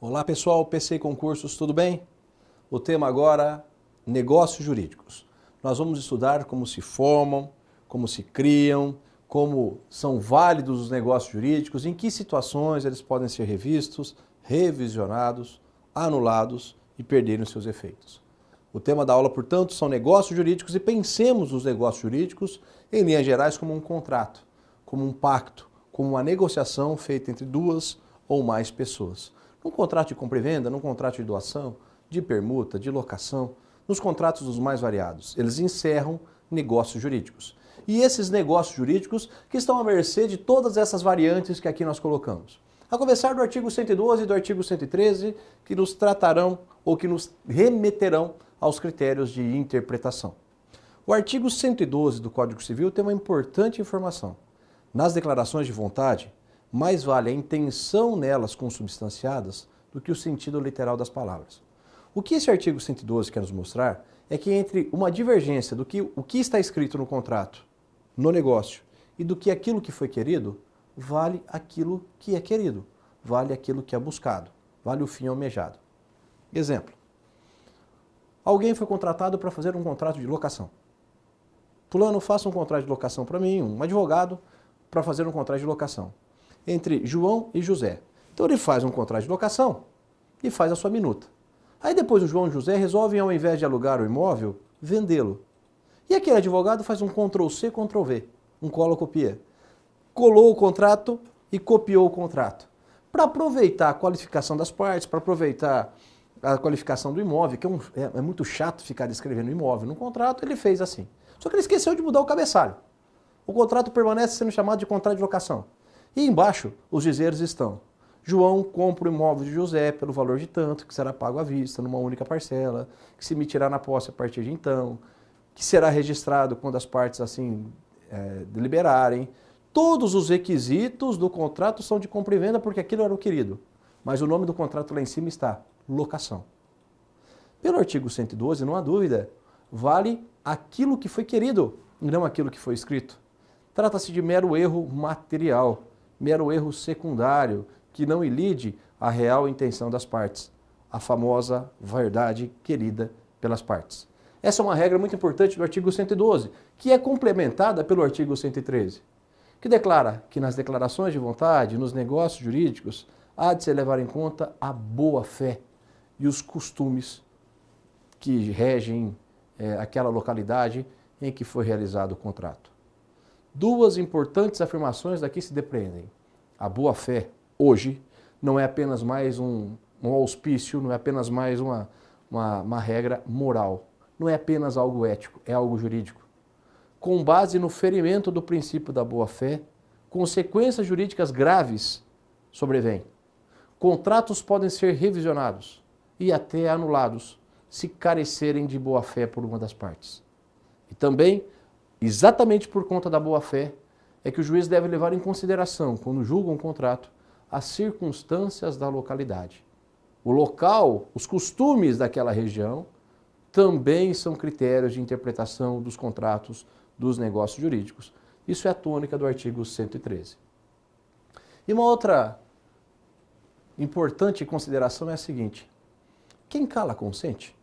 Olá pessoal, PC Concursos, tudo bem? O tema agora, negócios jurídicos. Nós vamos estudar como se formam, como se criam, como são válidos os negócios jurídicos, em que situações eles podem ser revistos, revisionados, anulados e perderem os seus efeitos. O tema da aula, portanto, são negócios jurídicos e pensemos os negócios jurídicos, em linhas gerais, como um contrato, como um pacto, como uma negociação feita entre duas ou mais pessoas. Num contrato de compra e venda, num contrato de doação, de permuta, de locação, nos contratos dos mais variados. Eles encerram negócios jurídicos. E esses negócios jurídicos que estão à mercê de todas essas variantes que aqui nós colocamos. A começar do artigo 112 e do artigo 113, que nos tratarão ou que nos remeterão aos critérios de interpretação. O artigo 112 do Código Civil tem uma importante informação. Nas declarações de vontade, mais vale a intenção nelas consubstanciadas do que o sentido literal das palavras. O que esse artigo 112 quer nos mostrar é que entre uma divergência do que o que está escrito no contrato, no negócio, e do que aquilo que foi querido, vale aquilo que é querido, vale aquilo que é buscado, vale o fim almejado. Exemplo. Alguém foi contratado para fazer um contrato de locação. Fulano, faça um contrato de locação para mim, um advogado, para fazer um contrato de locação entre João e José. Então ele faz um contrato de locação e faz a sua minuta. Aí depois o João e o José resolvem, ao invés de alugar o imóvel, vendê-lo. E aquele advogado faz um Ctrl+C, Ctrl+V, um cola-copia. Colou o contrato e copiou o contrato. Para aproveitar a qualificação das partes, para aproveitar a qualificação do imóvel, que é muito chato ficar descrevendo o imóvel no contrato, ele fez assim. Só que ele esqueceu de mudar o cabeçalho. O contrato permanece sendo chamado de contrato de locação. E embaixo, os dizeres estão: João compra o imóvel de José pelo valor de tanto, que será pago à vista, numa única parcela, que se emitirá na posse a partir de então, que será registrado quando as partes assim deliberarem. Todos os requisitos do contrato são de compra e venda, porque aquilo era o querido. Mas o nome do contrato lá em cima está locação. Pelo artigo 112, não há dúvida, vale aquilo que foi querido, e não aquilo que foi escrito. Trata-se de mero erro material, mero erro secundário, que não ilide a real intenção das partes, a famosa verdade querida pelas partes. Essa é uma regra muito importante do artigo 112, que é complementada pelo artigo 113, que declara que nas declarações de vontade, nos negócios jurídicos, há de se levar em conta a boa-fé e os costumes que regem aquela localidade em que foi realizado o contrato. Duas importantes afirmações daqui se depreendem. A boa-fé, hoje, não é apenas mais um auspício, não é apenas mais uma regra moral, não é apenas algo ético, é algo jurídico. Com base no ferimento do princípio da boa-fé, consequências jurídicas graves sobrevêm. Contratos podem ser revisionados e até anulados se carecerem de boa-fé por uma das partes. E também, exatamente por conta da boa-fé, é que o juiz deve levar em consideração, quando julga um contrato, as circunstâncias da localidade. O local, os costumes daquela região, também são critérios de interpretação dos contratos, dos negócios jurídicos. Isso é a tônica do artigo 113. E uma outra importante consideração é a seguinte: quem cala consente?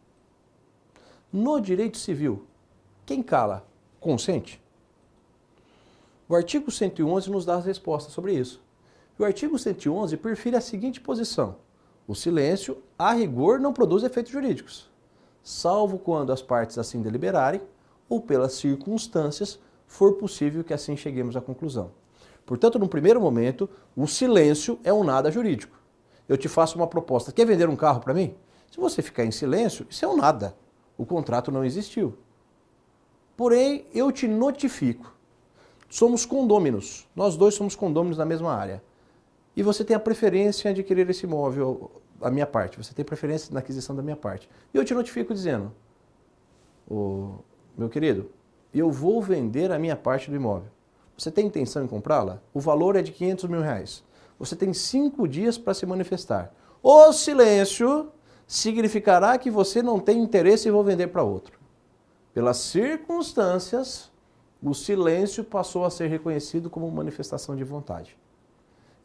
No direito civil, quem cala consente? O artigo 111 nos dá as respostas sobre isso. O artigo 111 perfere a seguinte posição: o silêncio, a rigor, não produz efeitos jurídicos, salvo quando as partes assim deliberarem ou pelas circunstâncias for possível que assim cheguemos à conclusão. Portanto, no primeiro momento, o silêncio é um nada jurídico. Eu te faço uma proposta: quer vender um carro para mim? Se você ficar em silêncio, isso é um nada. O contrato não existiu. Porém, eu te notifico. Somos condôminos. Nós dois somos condôminos na mesma área. E você tem a preferência em adquirir esse imóvel da minha parte. Você tem preferência na aquisição da minha parte. E eu te notifico dizendo: meu querido, eu vou vender a minha parte do imóvel. Você tem intenção em comprá-la? O valor é de R$500 mil. Você tem 5 dias para se manifestar. O silêncio significará que você não tem interesse e vou vender para outro. Pelas circunstâncias, o silêncio passou a ser reconhecido como manifestação de vontade.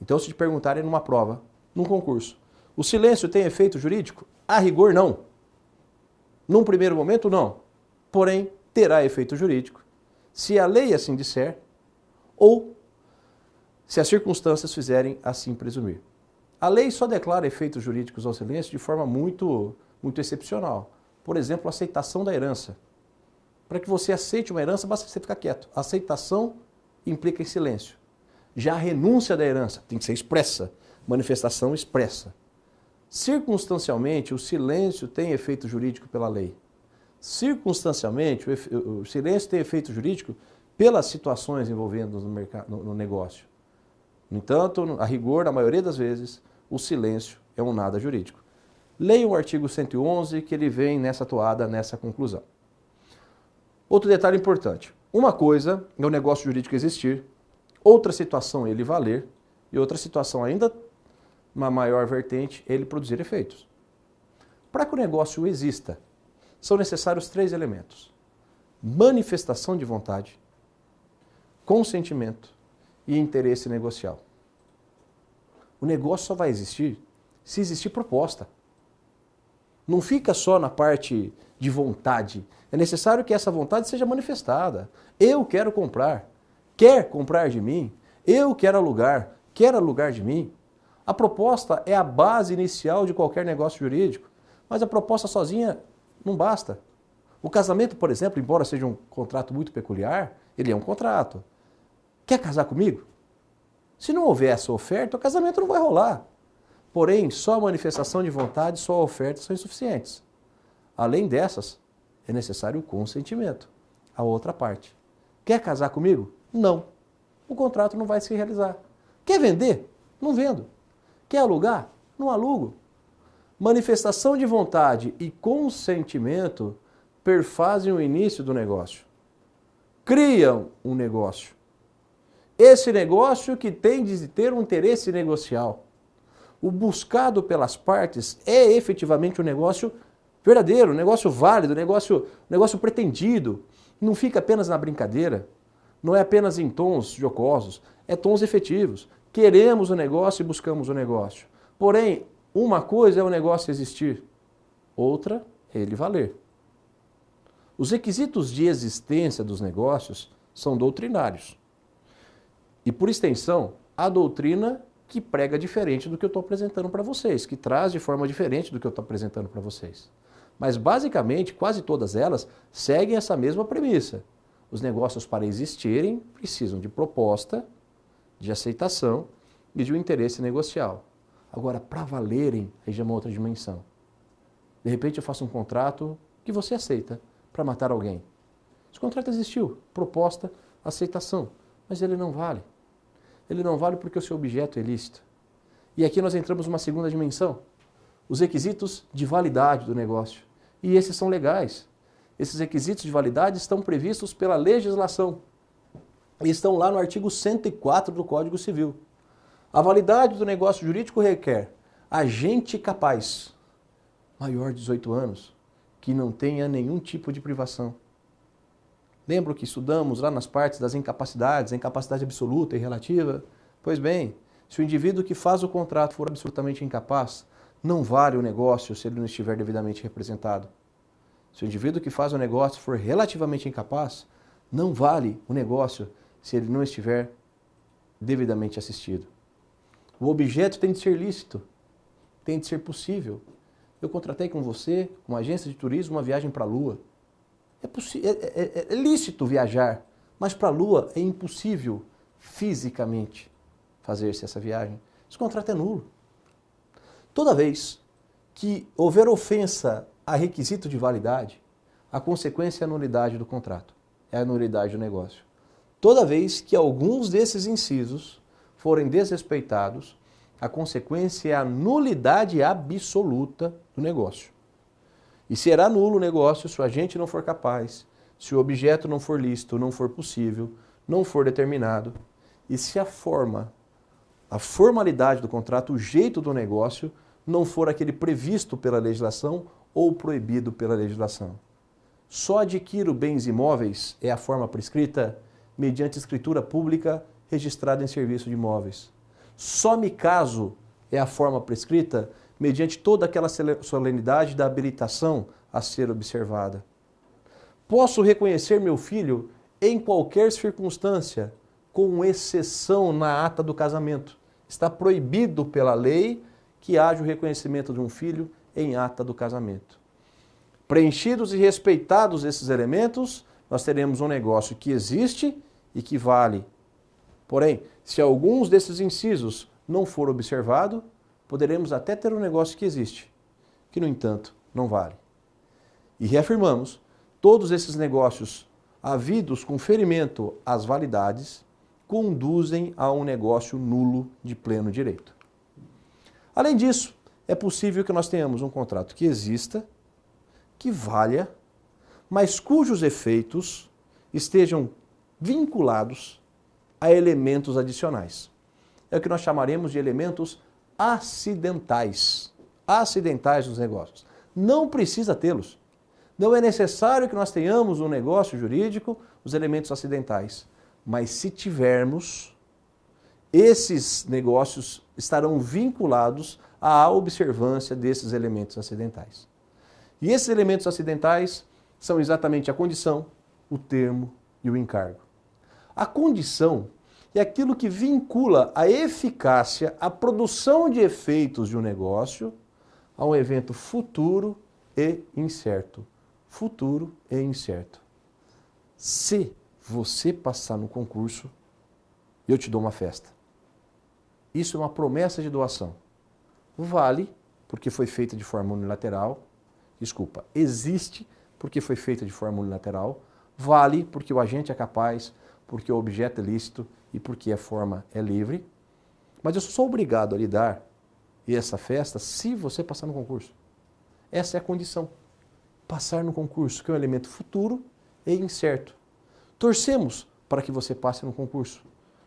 Então, se te perguntarem numa prova, num concurso, O silêncio tem efeito jurídico? A rigor, não. Num primeiro momento, não. Porém, terá efeito jurídico se a lei assim disser ou se as circunstâncias fizerem assim presumir. A lei só declara efeitos jurídicos ao silêncio de forma muito excepcional. Por exemplo, a aceitação da herança. Para que você aceite uma herança, basta você ficar quieto. A aceitação implica em silêncio. Já a renúncia da herança tem que ser expressa, manifestação expressa. Circunstancialmente, o silêncio tem efeito jurídico pela lei. Circunstancialmente, o silêncio tem efeito jurídico pelas situações envolvendo no negócio. No entanto, a rigor, na maioria das vezes, o silêncio é um nada jurídico. Leia o artigo 111 que ele vem nessa toada, nessa conclusão. Outro detalhe importante. Uma coisa é o negócio jurídico existir, outra situação é ele valer e outra situação ainda, uma maior vertente, é ele produzir efeitos. Para que o negócio exista, são necessários 3 elementos: manifestação de vontade, consentimento e interesse negocial. O negócio só vai existir se existir proposta. Não fica só na parte de vontade. É necessário que essa vontade seja manifestada. Eu quero comprar. Quer comprar de mim? Eu quero alugar. Quer alugar de mim? A proposta é a base inicial de qualquer negócio jurídico. Mas a proposta sozinha não basta. O casamento, por exemplo, embora seja um contrato muito peculiar, ele é um contrato. Quer casar comigo? Se não houver essa oferta, o casamento não vai rolar. Porém, só a manifestação de vontade, só a oferta são insuficientes. Além dessas, é necessário o consentimento, a outra parte. Quer casar comigo? Não. O contrato não vai se realizar. Quer vender? Não vendo. Quer alugar? Não alugo. Manifestação de vontade e consentimento perfazem o início do negócio. Criam um negócio. Esse negócio que tem de ter um interesse negocial. O buscado pelas partes é efetivamente um negócio verdadeiro, um negócio válido, um negócio pretendido. Não fica apenas na brincadeira, não é apenas em tons jocosos, é tons efetivos. Queremos o negócio e buscamos o negócio. Porém, uma coisa é o negócio existir, outra é ele valer. Os requisitos de existência dos negócios são doutrinários. E, por extensão, a doutrina que prega diferente do que eu estou apresentando para vocês, que traz de forma diferente do que eu estou apresentando para vocês. Mas, basicamente, quase todas elas seguem essa mesma premissa. Os negócios, para existirem, precisam de proposta, de aceitação e de um interesse negocial. Agora, para valerem, aí já é uma outra dimensão. De repente, eu faço um contrato que você aceita para matar alguém. Esse contrato existiu, proposta, aceitação, mas ele não vale. Ele não vale porque o seu objeto é ilícito. E aqui nós entramos numa segunda dimensão, os requisitos de validade do negócio. E esses são legais. Esses requisitos de validade estão previstos pela legislação. E estão lá no artigo 104 do Código Civil. A validade do negócio jurídico requer agente capaz, maior de 18 anos, que não tenha nenhum tipo de privação. Lembro que estudamos lá nas partes das incapacidades, a incapacidade absoluta e relativa? Pois bem, se o indivíduo que faz o contrato for absolutamente incapaz, não vale o negócio se ele não estiver devidamente representado. Se o indivíduo que faz o negócio for relativamente incapaz, não vale o negócio se ele não estiver devidamente assistido. O objeto tem de ser lícito, tem de ser possível. Eu contratei com você, com uma agência de turismo, uma viagem para a Lua. É lícito viajar, mas para a Lua é impossível fisicamente fazer-se essa viagem. Esse contrato é nulo. Toda vez que houver ofensa a requisito de validade, a consequência é a nulidade do contrato, é a nulidade do negócio. Toda vez que alguns desses incisos forem desrespeitados, a consequência é a nulidade absoluta do negócio. E será nulo o negócio se o agente não for capaz, se o objeto não for lícito, não for possível, não for determinado, e se a formalidade do contrato, o jeito do negócio, não for aquele previsto pela legislação ou proibido pela legislação. Só adquiro bens imóveis é a forma prescrita mediante escritura pública registrada em serviço de imóveis. Só me caso é a forma prescrita mediante toda aquela solenidade da habilitação a ser observada. Posso reconhecer meu filho em qualquer circunstância, com exceção na ata do casamento. Está proibido pela lei que haja o reconhecimento de um filho em ata do casamento. Preenchidos e respeitados esses elementos, nós teremos um negócio que existe e que vale. Porém, se alguns desses incisos não for observado, poderemos até ter um negócio que existe, que, no entanto, não vale. E reafirmamos, todos esses negócios havidos com ferimento às validades conduzem a um negócio nulo de pleno direito. Além disso, é possível que nós tenhamos um contrato que exista, que valha, mas cujos efeitos estejam vinculados a elementos adicionais. É o que nós chamaremos de elementos acidentais. Acidentais nos negócios. Não precisa tê-los. Não é necessário que nós tenhamos no negócio jurídico os elementos acidentais. Mas se tivermos, esses negócios estarão vinculados à observância desses elementos acidentais. E esses elementos acidentais são exatamente a condição, o termo e o encargo. A condição é aquilo que vincula a eficácia, a produção de efeitos de um negócio a um evento futuro e incerto. Futuro e incerto. Se você passar no concurso, eu te dou uma festa. Isso é uma promessa de doação. Vale porque foi feita de forma unilateral. Desculpa, existe porque foi feita de forma unilateral. Vale porque o agente é capaz, porque o objeto é lícito e porque a forma é livre. Mas eu sou obrigado a lhe dar essa festa se você passar no concurso. Essa é a condição. Passar no concurso, que é um elemento futuro e incerto. Torcemos para que você passe no concurso,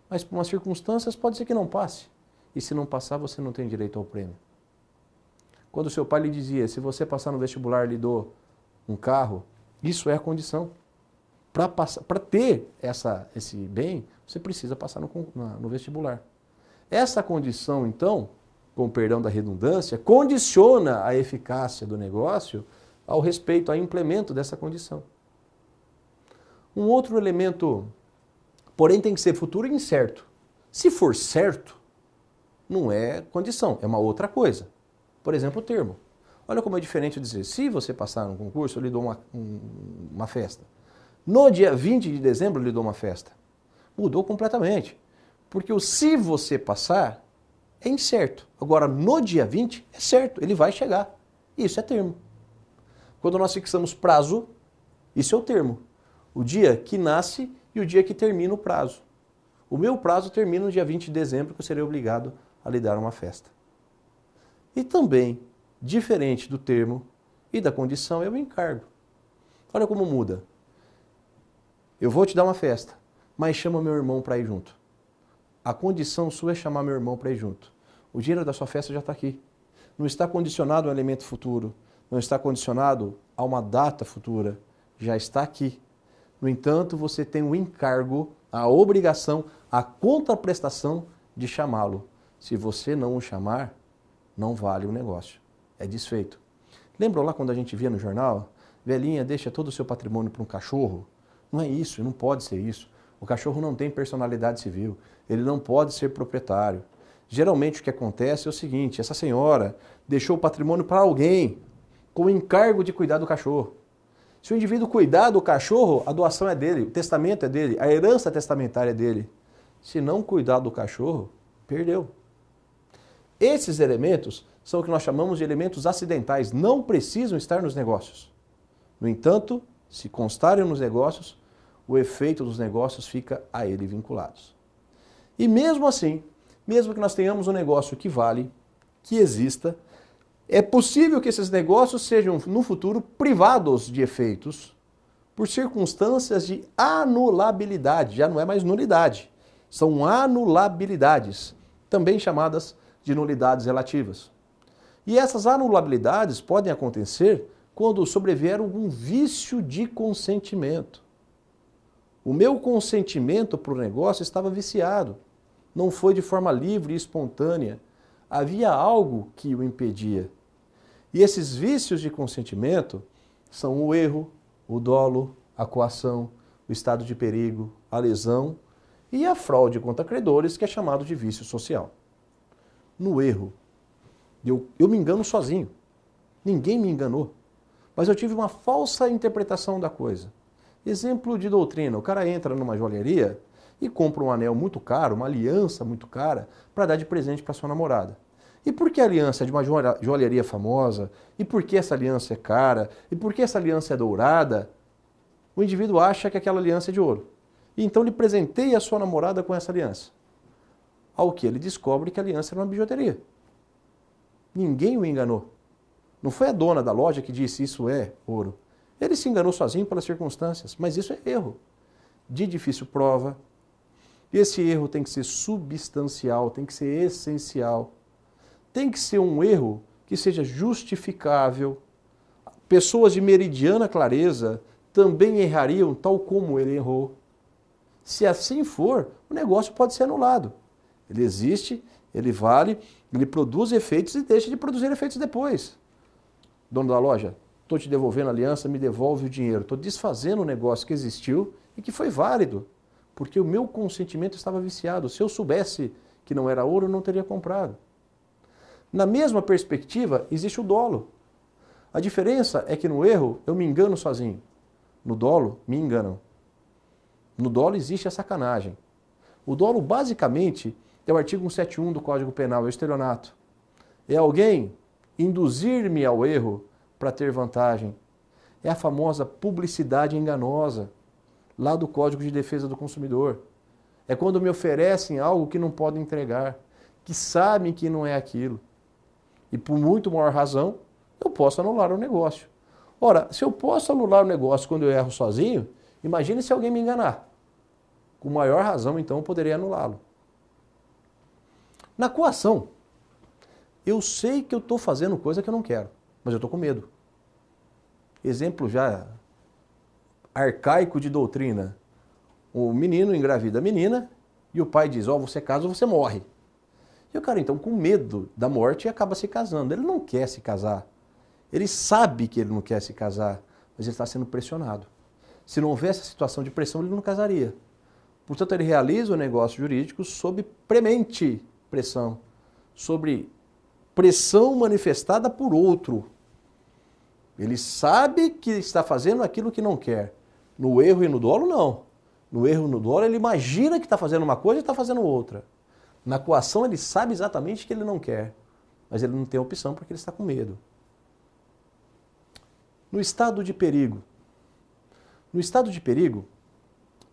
mas por umas circunstâncias pode ser que não passe. E se não passar, você não tem direito ao prêmio. Quando seu pai lhe dizia, se você passar no vestibular, lhe dou um carro, isso é a condição. Para ter esse bem, você precisa passar no vestibular. Essa condição, então, com o perdão da redundância, condiciona a eficácia do negócio ao respeito, ao implemento dessa condição. Um outro elemento, porém, tem que ser futuro e incerto. Se for certo, não é condição, é uma outra coisa. Por exemplo, o termo. Olha como é diferente eu dizer, se você passar no concurso, eu lhe dou uma festa. No dia 20 de dezembro, eu lhe dou uma festa. Mudou completamente. Porque o se você passar é incerto. Agora, no dia 20, é certo, ele vai chegar. Isso é termo. Quando nós fixamos prazo, isso é o termo. O dia que nasce e o dia que termina o prazo. O meu prazo termina no dia 20 de dezembro, que eu serei obrigado a lhe dar uma festa. E também, diferente do termo e da condição, é o encargo. Olha como muda. Eu vou te dar uma festa, mas chama meu irmão para ir junto. A condição sua é chamar meu irmão para ir junto. O dinheiro da sua festa já está aqui. Não está condicionado a um elemento futuro, não está condicionado a uma data futura, já está aqui. No entanto, você tem o encargo, a obrigação, a contraprestação de chamá-lo. Se você não o chamar, não vale o negócio. É desfeito. Lembram lá quando a gente via no jornal? Velhinha deixa todo o seu patrimônio para um cachorro? Não é isso, não pode ser isso. O cachorro não tem personalidade civil, ele não pode ser proprietário. Geralmente o que acontece é o seguinte, essa senhora deixou o patrimônio para alguém com o encargo de cuidar do cachorro. Se o indivíduo cuidar do cachorro, a doação é dele, o testamento é dele, a herança testamentária é dele. Se não cuidar do cachorro, perdeu. Esses elementos são o que nós chamamos de elementos acidentais, não precisam estar nos negócios. No entanto, se constarem nos negócios, o efeito dos negócios fica a ele vinculados. E mesmo assim, mesmo que nós tenhamos um negócio que vale, que exista, é possível que esses negócios sejam no futuro privados de efeitos por circunstâncias de anulabilidade, já não é mais nulidade, são anulabilidades, também chamadas de nulidades relativas. E essas anulabilidades podem acontecer quando sobrevier algum vício de consentimento. O meu consentimento para o negócio estava viciado, não foi de forma livre e espontânea. Havia algo que o impedia. E esses vícios de consentimento são o erro, o dolo, a coação, o estado de perigo, a lesão e a fraude contra credores, que é chamado de vício social. No erro, eu me engano sozinho. Ninguém me enganou. Mas eu tive uma falsa interpretação da coisa. Exemplo de doutrina, o cara entra numa joalheria e compra um anel muito caro, uma aliança muito cara, para dar de presente para sua namorada. E por que a aliança é de uma joalheria famosa? E por que essa aliança é cara? E por que essa aliança é dourada? O indivíduo acha que aquela aliança é de ouro. E então ele presenteia a sua namorada com essa aliança. Ao que ele descobre que a aliança era uma bijuteria. Ninguém o enganou. Não foi a dona da loja que disse isso é ouro. Ele se enganou sozinho pelas circunstâncias, mas isso é erro. De difícil prova. Esse erro tem que ser substancial, tem que ser essencial. Tem que ser um erro que seja justificável. Pessoas de meridiana clareza também errariam tal como ele errou. Se assim for, o negócio pode ser anulado. Ele existe, ele vale, ele produz efeitos e deixa de produzir efeitos depois. Dono da loja, estou te devolvendo a aliança, me devolve o dinheiro. Estou desfazendo um negócio que existiu e que foi válido, porque o meu consentimento estava viciado. Se eu soubesse que não era ouro, eu não teria comprado. Na mesma perspectiva, existe o dolo. A diferença é que no erro eu me engano sozinho. No dolo, me enganam. No dolo existe a sacanagem. O dolo, basicamente, é o artigo 171 do Código Penal, é o estelionato. É alguém induzir-me ao erro para ter vantagem. É a famosa publicidade enganosa, lá do Código de Defesa do Consumidor. É quando me oferecem algo que não podem entregar, que sabem que não é aquilo. E por muito maior razão, eu posso anular o negócio. Ora, se eu posso anular o negócio quando eu erro sozinho, imagine se alguém me enganar. Com maior razão, então, eu poderia anulá-lo. Na coação, eu sei que eu estou fazendo coisa que eu não quero, mas eu estou com medo. Exemplo já arcaico de doutrina. O menino engravida a menina e o pai diz, você casa ou você morre. E o cara, então, com medo da morte, acaba se casando. Ele não quer se casar. Ele sabe que ele não quer se casar, mas ele está sendo pressionado. Se não houvesse a situação de pressão, ele não casaria. Portanto, ele realiza o negócio jurídico sob premente pressão, sobre pressão manifestada por outro. Ele sabe que está fazendo aquilo que não quer. No erro e no dolo, não. No erro e no dolo, ele imagina que está fazendo uma coisa e está fazendo outra. Na coação, ele sabe exatamente que ele não quer, mas ele não tem opção porque ele está com medo. No estado de perigo. No estado de perigo,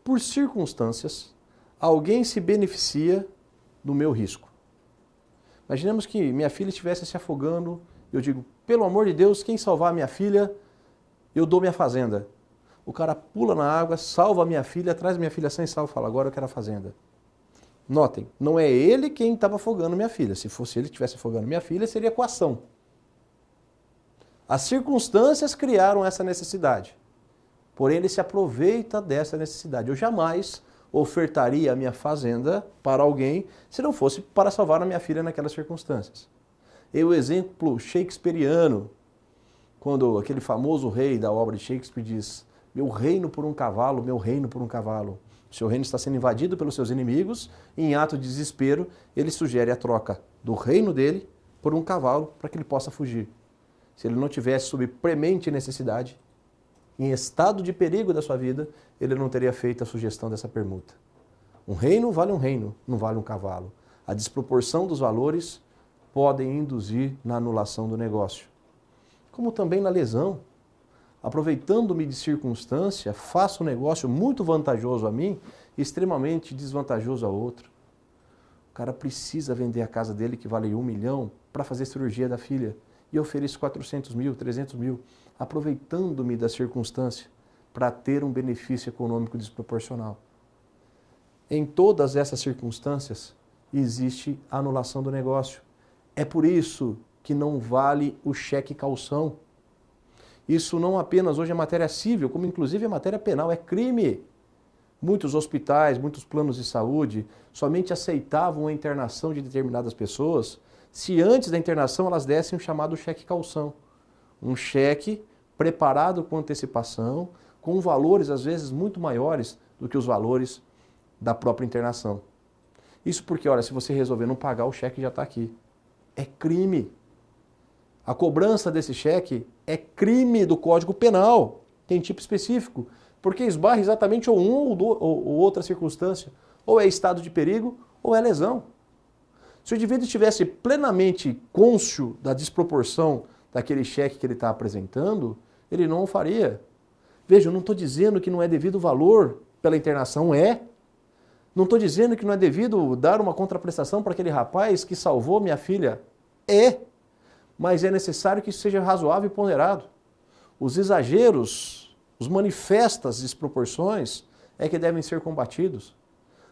por circunstâncias, alguém se beneficia do meu risco. Imaginemos que minha filha estivesse se afogando, eu digo, pelo amor de Deus, quem salvar a minha filha, eu dou minha fazenda. O cara pula na água, salva a minha filha, traz minha filha sã e salva e fala, agora eu quero a fazenda. Notem, não é ele quem estava afogando minha filha. Se fosse ele que estivesse afogando minha filha, seria coação. As circunstâncias criaram essa necessidade. Porém, ele se aproveita dessa necessidade. Eu jamais ofertaria a minha fazenda para alguém se não fosse para salvar a minha filha naquelas circunstâncias. E o exemplo shakespeariano, quando aquele famoso rei da obra de Shakespeare diz, meu reino por um cavalo, meu reino por um cavalo. O seu reino está sendo invadido pelos seus inimigos e, em ato de desespero, ele sugere a troca do reino dele por um cavalo para que ele possa fugir. Se ele não tivesse sob premente necessidade, em estado de perigo da sua vida, ele não teria feito a sugestão dessa permuta. Um reino, não vale um cavalo. A desproporção dos valores podem induzir na anulação do negócio. Como também na lesão. Aproveitando-me de circunstância, faço um negócio muito vantajoso a mim e extremamente desvantajoso a outro. O cara precisa vender a casa dele, que vale 1 milhão, para fazer cirurgia da filha. E eu ofereço 400 mil, 300 mil, aproveitando-me da circunstância para ter um benefício econômico desproporcional. Em todas essas circunstâncias, existe a anulação do negócio. É por isso que não vale o cheque calção. Isso não apenas hoje é matéria civil, como inclusive é matéria penal, é crime. Muitos hospitais, muitos planos de saúde somente aceitavam a internação de determinadas pessoas se antes da internação elas dessem um chamado cheque calção. Um cheque preparado com antecipação, com valores às vezes muito maiores do que os valores da própria internação. Isso porque, olha, se você resolver não pagar, o cheque já está aqui. É crime. A cobrança desse cheque é crime do Código Penal. Tem tipo específico, porque esbarra exatamente ou ou outra circunstância. Ou é estado de perigo, ou é lesão. Se o indivíduo estivesse plenamente cônscio da desproporção daquele cheque que ele está apresentando, ele não o faria. Veja, eu não estou dizendo que não é devido valor pela internação, é. Não estou dizendo que não é devido dar uma contraprestação para aquele rapaz que salvou minha filha, é. Mas é necessário que isso seja razoável e ponderado. Os exageros, os manifestas desproporções é que devem ser combatidos.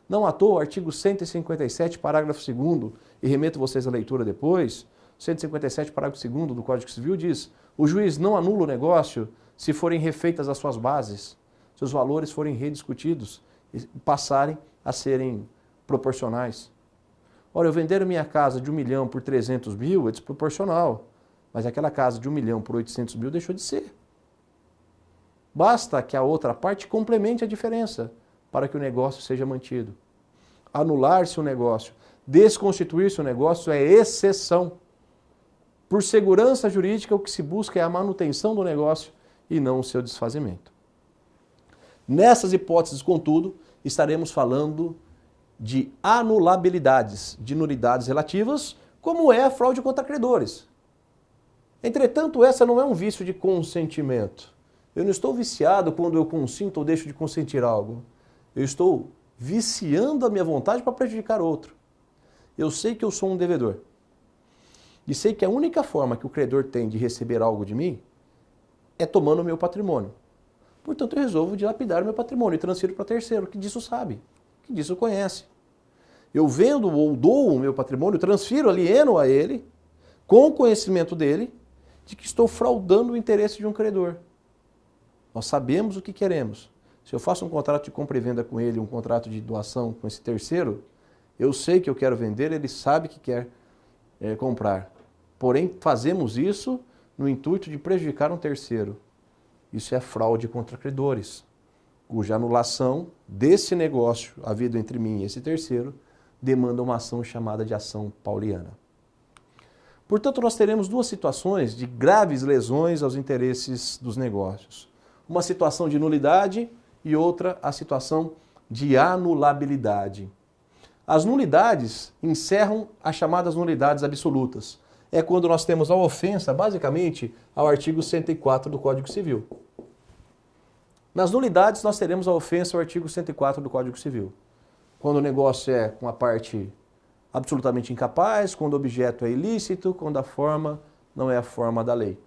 Não à toa, o artigo 157, parágrafo 2º, e remeto vocês à leitura depois, 157, parágrafo 2º do Código Civil diz: o juiz não anula o negócio se forem refeitas as suas bases, se os valores forem rediscutidos e passarem a serem proporcionais. Ora, eu vender minha casa de 1 milhão por 300 mil é desproporcional, mas aquela casa de 1 milhão por 800 mil deixou de ser. Basta que a outra parte complemente a diferença para que o negócio seja mantido. Anular-se o negócio, desconstituir-se o negócio é exceção. Por segurança jurídica, o que se busca é a manutenção do negócio e não o seu desfazimento. Nessas hipóteses, contudo, estaremos falando de anulabilidades, de nulidades relativas, como é a fraude contra credores. Entretanto, essa não é um vício de consentimento. Eu não estou viciado quando eu consinto ou deixo de consentir algo. Eu estou viciando a minha vontade para prejudicar outro. Eu sei que eu sou um devedor. E sei que a única forma que o credor tem de receber algo de mim é tomando o meu patrimônio. Portanto, eu resolvo dilapidar o meu patrimônio e transfiro para terceiro, que disso sabe, que disso conhece. Eu vendo ou dou o meu patrimônio, transfiro, alieno a ele, com o conhecimento dele, de que estou fraudando o interesse de um credor. Nós sabemos o que queremos. Se eu faço um contrato de compra e venda com ele, um contrato de doação com esse terceiro, eu sei que eu quero vender, ele sabe que quer comprar. Porém, fazemos isso no intuito de prejudicar um terceiro. Isso é fraude contra credores, cuja anulação desse negócio havido entre mim e esse terceiro demanda uma ação chamada de ação pauliana. Portanto, nós teremos duas situações de graves lesões aos interesses dos negócios. Uma situação de nulidade e outra a situação de anulabilidade. As nulidades encerram as chamadas nulidades absolutas. É quando nós temos a ofensa, basicamente, ao artigo 104 do Código Civil. Nas nulidades, nós teremos a ofensa ao artigo 104 do Código Civil. Quando o negócio é com a parte absolutamente incapaz, quando o objeto é ilícito, quando a forma não é a forma da lei.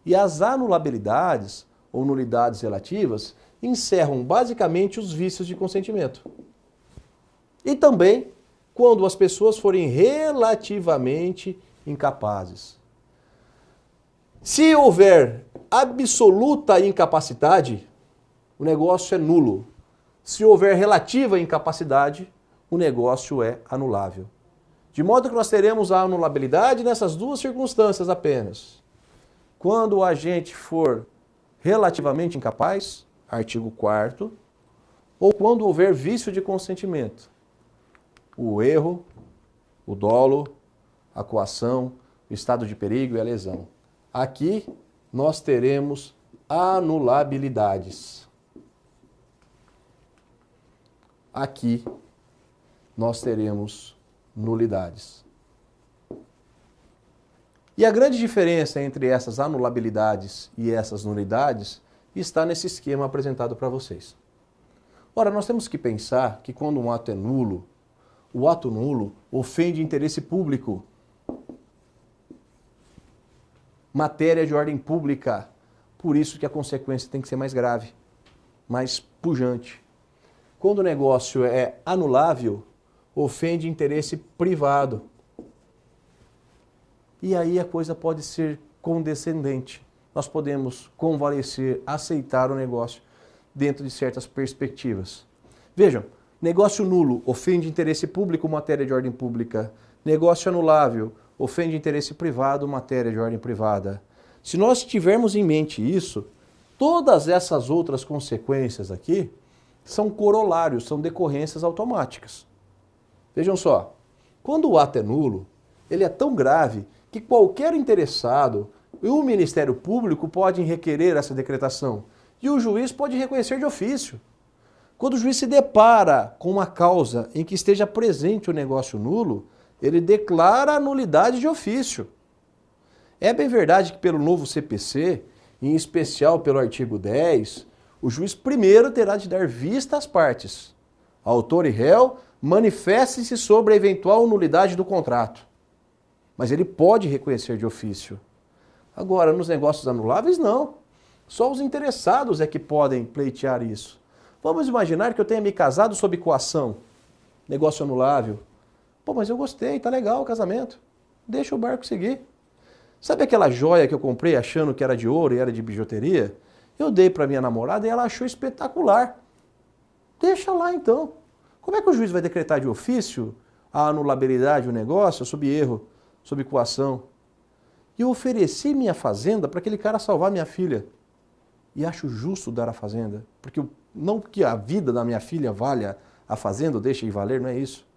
E as anulabilidades, ou nulidades relativas, encerram basicamente os vícios de consentimento. E também quando as pessoas forem relativamente incapazes. Se houver absoluta incapacidade, o negócio é nulo. Se houver relativa incapacidade, o negócio é anulável. De modo que nós teremos a anulabilidade nessas duas circunstâncias apenas. Quando o agente for relativamente incapaz, artigo 4º, ou quando houver vício de consentimento. O erro, o dolo, a coação, o estado de perigo e a lesão. Aqui nós teremos anulabilidades. Aqui nós teremos nulidades. E a grande diferença entre essas anulabilidades e essas nulidades está nesse esquema apresentado para vocês. Ora, nós temos que pensar que quando um ato é nulo, o ato nulo ofende interesse público. Matéria de ordem pública. Por isso que a consequência tem que ser mais grave, mais pujante. Quando o negócio é anulável, ofende interesse privado. E aí a coisa pode ser condescendente. Nós podemos convalescer, aceitar o negócio dentro de certas perspectivas. Vejam, Negócio nulo ofende interesse público, matéria de ordem pública. Negócio anulável ofende interesse privado, matéria de ordem privada. Se nós tivermos em mente isso, todas essas outras consequências aqui são corolários, são decorrências automáticas. Vejam só, quando o ato é nulo, ele é tão grave que qualquer interessado e o Ministério Público pode requerer essa decretação e o juiz pode reconhecer de ofício. Quando o juiz se depara com uma causa em que esteja presente o negócio nulo, ele declara a nulidade de ofício. É bem verdade que pelo novo CPC, em especial pelo artigo 10, o juiz primeiro terá de dar vista às partes. Autor e réu manifestem-se sobre a eventual nulidade do contrato. Mas ele pode reconhecer de ofício. Agora, nos negócios anuláveis, não. Só os interessados é que podem pleitear isso. Vamos imaginar que eu tenha me casado sob coação. Negócio anulável. Pô, mas eu gostei, tá legal o casamento. Deixa o barco seguir. Sabe aquela joia que eu comprei achando que era de ouro e era de bijuteria? Eu dei para minha namorada e ela achou espetacular. Deixa lá então. Como é que o juiz vai decretar de ofício a anulabilidade do negócio sob erro, sob coação? E eu ofereci minha fazenda para aquele cara salvar minha filha. E acho justo dar a fazenda. Porque não que a vida da minha filha valha a fazenda ou deixe de valer, não é isso.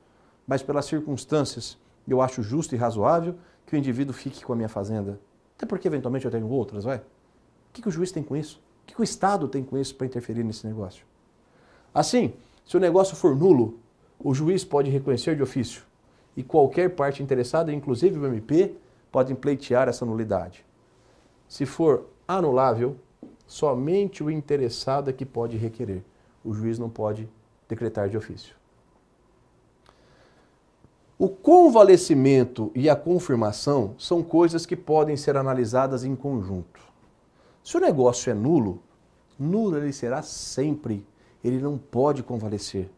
Mas pelas circunstâncias, eu acho justo e razoável que o indivíduo fique com a minha fazenda. Até porque eventualmente eu tenho outras, vai. O que o juiz tem com isso? O que o Estado tem com isso para interferir nesse negócio? Assim, se o negócio for nulo, o juiz pode reconhecer de ofício. E qualquer parte interessada, inclusive o MP, pode pleitear essa nulidade. Se for anulável, somente o interessado é que pode requerer. O juiz não pode decretar de ofício. O convalecimento e a confirmação são coisas que podem ser analisadas em conjunto. Se o negócio é nulo, nulo ele será sempre. Ele não pode convalecer.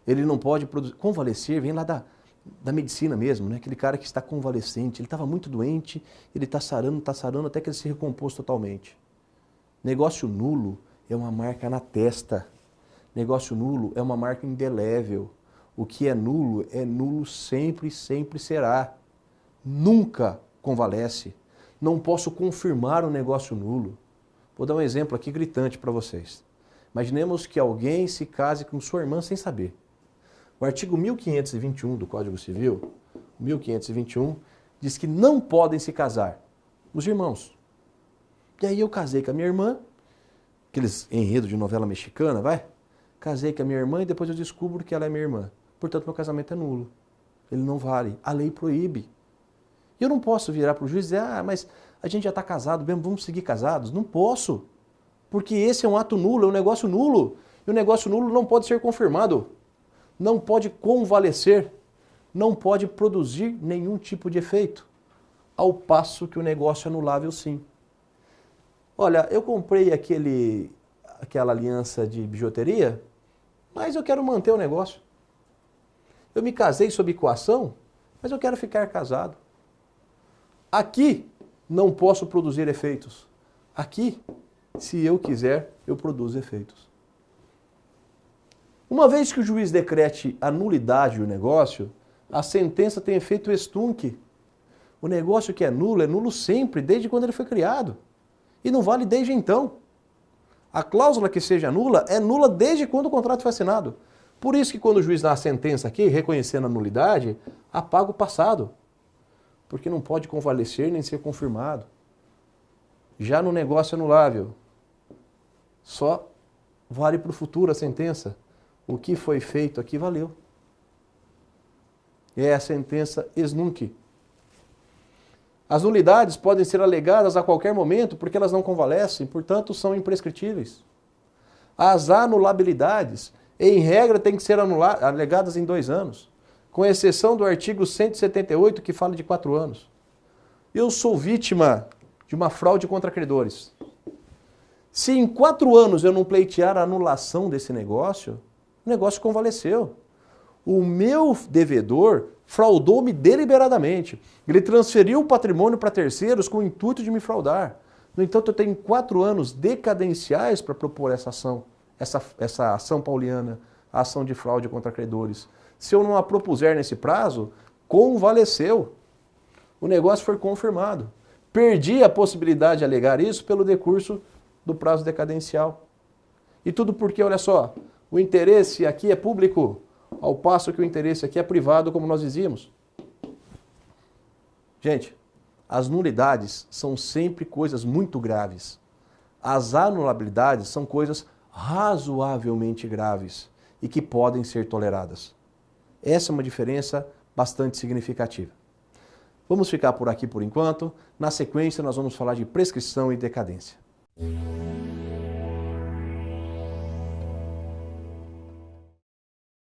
Ele não pode produzir. Convalecer vem lá da medicina mesmo, né? Aquele cara que está convalescente. Ele estava muito doente, ele está sarando, até que ele se recompôs totalmente. Negócio nulo é uma marca na testa. Negócio nulo é uma marca indelével. O que é nulo sempre, sempre será. Nunca convalesce. Não posso confirmar um negócio nulo. Vou dar um exemplo aqui gritante para vocês. Imaginemos que alguém se case com sua irmã sem saber. O artigo 1521 do Código Civil, 1521, diz que não podem se casar os irmãos. E aí eu casei com a minha irmã, aqueles enredos de novela mexicana, vai? Casei com a minha irmã e depois eu descubro que ela é minha irmã. Portanto, meu casamento é nulo. Ele não vale. A lei proíbe. E eu não posso virar para o juiz e dizer, mas a gente já está casado mesmo, vamos seguir casados. Não posso. Porque esse é um ato nulo, é um negócio nulo. E o negócio nulo não pode ser confirmado. Não pode convalecer. Não pode produzir nenhum tipo de efeito. Ao passo que o negócio anulável, sim. Olha, eu comprei aquela aliança de bijuteria, mas eu quero manter o negócio. Eu me casei sob coação, mas eu quero ficar casado. Aqui não posso produzir efeitos. Aqui, se eu quiser, eu produzo efeitos. Uma vez que o juiz decrete a nulidade do negócio, a sentença tem efeito estoque. O negócio que é nulo sempre, desde quando ele foi criado. E não vale desde então. A cláusula que seja nula é nula desde quando o contrato foi assinado. Por isso que quando o juiz dá a sentença aqui, reconhecendo a nulidade, apaga o passado. Porque não pode convalecer nem ser confirmado. Já no negócio anulável, só vale para o futuro a sentença. O que foi feito aqui valeu. É a sentença ex nunc. As nulidades podem ser alegadas a qualquer momento porque elas não convalecem, portanto são imprescritíveis. As anulabilidades, em regra, têm que ser alegadas em 2 anos, com exceção do artigo 178, que fala de 4 anos. Eu sou vítima de uma fraude contra credores. Se em 4 anos eu não pleitear a anulação desse negócio, o negócio convaleceu. O meu devedor fraudou-me deliberadamente. Ele transferiu o patrimônio para terceiros com o intuito de me fraudar. No entanto, eu tenho 4 anos decadenciais para propor essa ação pauliana, a ação de fraude contra credores. Se eu não a propuser nesse prazo, convaleceu. O negócio foi confirmado. Perdi a possibilidade de alegar isso pelo decurso do prazo decadencial. E tudo porque, olha só, o interesse aqui é público, ao passo que o interesse aqui é privado, como nós dizíamos. Gente, as nulidades são sempre coisas muito graves. As anulabilidades são coisas razoavelmente graves e que podem ser toleradas. Essa é uma diferença bastante significativa. Vamos ficar por aqui por enquanto. Na sequência, nós vamos falar de prescrição e decadência.